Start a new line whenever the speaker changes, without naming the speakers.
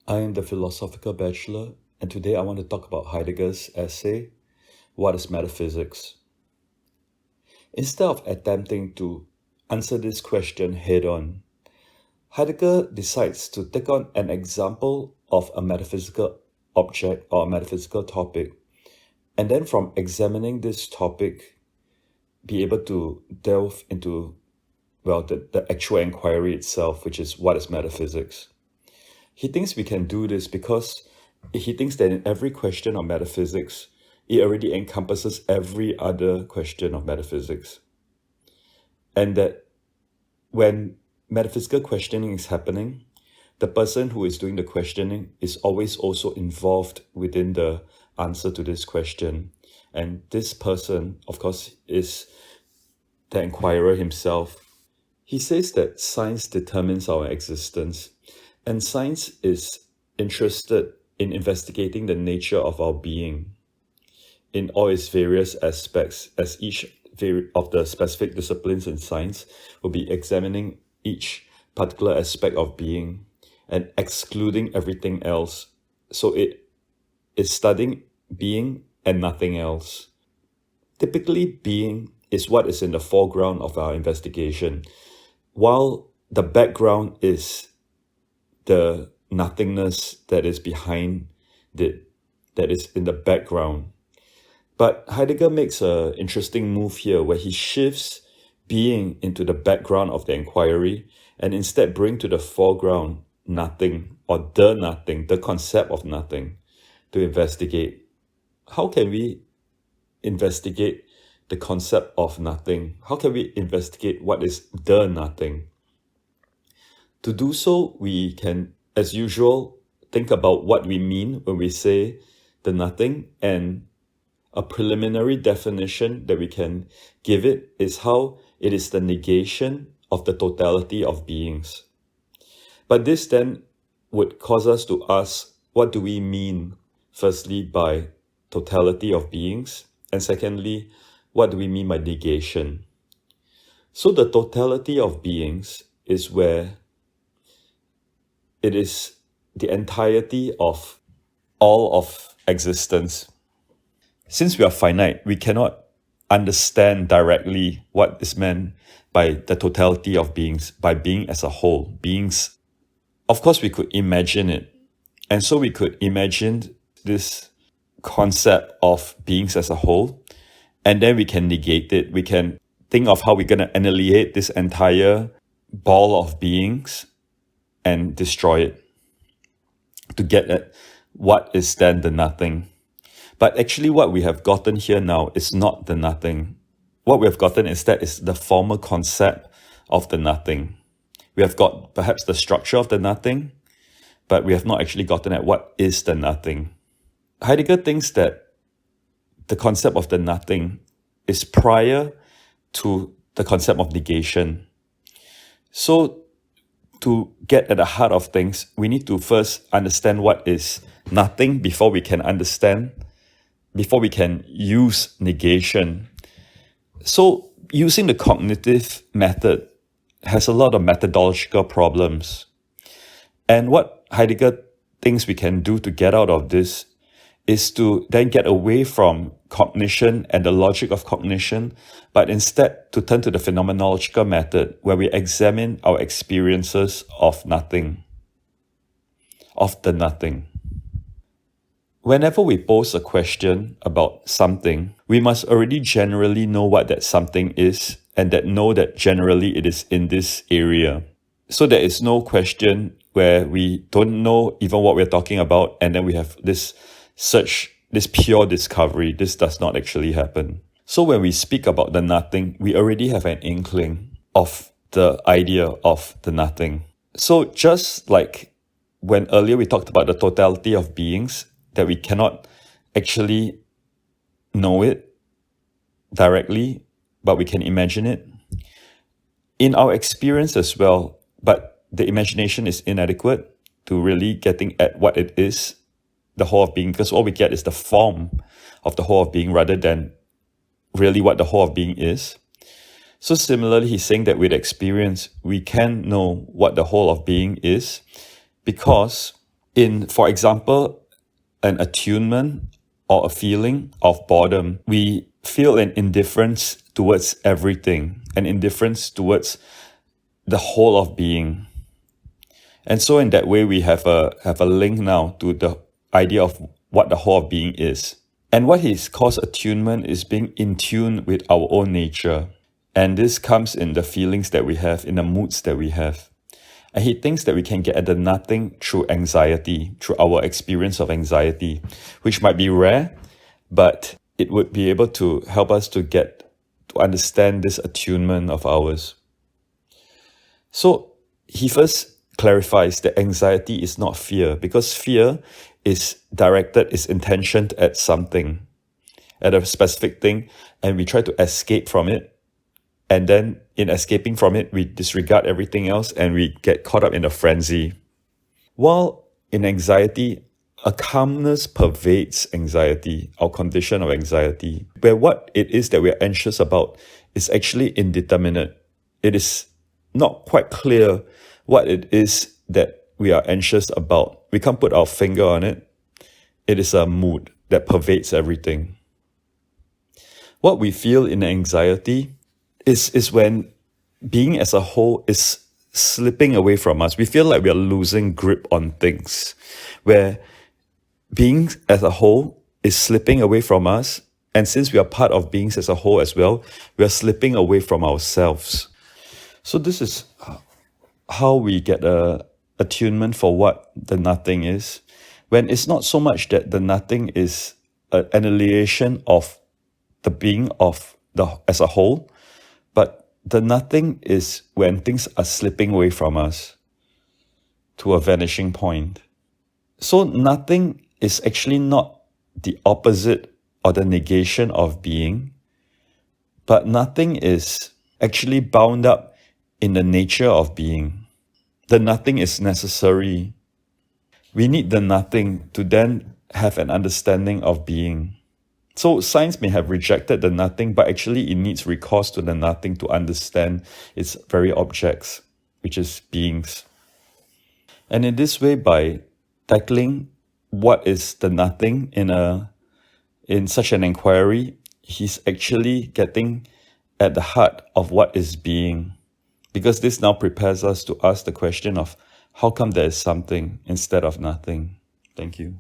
I am the philosophical bachelor, and today I want to talk about Heidegger's essay, What is Metaphysics? Instead of attempting to answer this question head on, Heidegger decides to take on an example of a metaphysical object or a metaphysical topic, and then from examining this topic, be able to delve into, the actual inquiry itself, which is what is metaphysics. He thinks we can do this because he thinks that in every question of metaphysics, it already encompasses every other question of metaphysics. And that when metaphysical questioning is happening, the person who is doing the questioning is always also involved within the answer to this question. And this person, of course, is the inquirer himself. He says that science determines our existence, and science is interested in investigating the nature of our being in all its various aspects, as each of the specific disciplines in science will be examining each particular aspect of being and excluding everything else. So it is studying being and nothing else. Typically, being is what is in the foreground of our investigation, while the background is the nothingness that is behind it, that is in the background. But Heidegger makes an interesting move here where he shifts being into the background of the inquiry and instead bring to the foreground nothing, or the nothing, the concept of nothing, to investigate. How can we investigate the concept of nothing? How can we investigate what is the nothing? To do so, we can, as usual, think about what we mean when we say the nothing, and a preliminary definition that we can give it is how it is the negation of the totality of beings. But this then would cause us to ask, what do we mean, firstly, by totality of beings? And secondly, what do we mean by negation? So the totality of beings is where it is the entirety of all of existence. Since we are finite, we cannot understand directly what is meant by the totality of beings, by being as a whole, beings. Of course, we could imagine it. And so we could imagine this concept of beings as a whole, and then we can negate it. We can think of how we're going to annihilate this entire ball of beings and destroy it to get at what is then the nothing. But actually what we have gotten here now is not the nothing. What we have gotten instead is the former concept of the nothing. We have got perhaps the structure of the nothing, but we have not actually gotten at what is the nothing. Heidegger thinks that the concept of the nothing is prior to the concept of negation. So to get at the heart of things, we need to first understand what is nothing before we can use negation. So using the cognitive method has a lot of methodological problems. And what Heidegger thinks we can do to get out of this is to then get away from cognition and the logic of cognition, but instead to turn to the phenomenological method where we examine our experiences of nothing, of the nothing. Whenever we pose a question about something, we must already generally know what that something is, and know that generally it is in this area. So there is no question where we don't know even what we're talking about, and then we have this search, this pure discovery. This does not actually happen. So when we speak about the nothing, we already have an inkling of the idea of the nothing. So just like when earlier we talked about the totality of beings, that we cannot actually know it directly, but we can imagine it. In our experience as well, but the imagination is inadequate to really getting at what it is, the whole of being, because all we get is the form of the whole of being rather than really what the whole of being is. So similarly, he's saying that with experience, we can know what the whole of being is, because In, for example, an attunement or a feeling of boredom, we feel an indifference towards everything, an indifference towards the whole of being. And so in that way, we have a link now to the idea of what the whole of being is. And what he calls attunement is being in tune with our own nature. And this comes in the feelings that we have, in the moods that we have. And he thinks that we can get at the nothing through anxiety, through our experience of anxiety, which might be rare, but it would be able to help us to understand this attunement of ours. So he first clarifies that anxiety is not fear, because fear is directed, is intentioned at something, at a specific thing, and we try to escape from it. And then in escaping from it, we disregard everything else and we get caught up in a frenzy. While in anxiety, a calmness pervades anxiety, our condition of anxiety, where what it is that we're anxious about is actually indeterminate. It is not quite clear what it is that we are anxious about. We can't put our finger on it. It is a mood that pervades everything. What we feel in anxiety is when being as a whole is slipping away from us. We feel like we are losing grip on things, where being as a whole is slipping away from us. And since we are part of beings as a whole as well, we are slipping away from ourselves. So this is how we get a attunement for what the nothing is, when it's not so much that the nothing is an annihilation of the being of as a whole, but the nothing is when things are slipping away from us to a vanishing point. So nothing is actually not the opposite or the negation of being, but nothing is actually bound up in the nature of being. The nothing is necessary. We need the nothing to then have an understanding of being. So science may have rejected the nothing, but actually it needs recourse to the nothing to understand its very objects, which is beings. And in this way, by tackling what is the nothing in such an inquiry, he's actually getting at the heart of what is being. Because this now prepares us to ask the question of how come there is something instead of nothing. Thank you.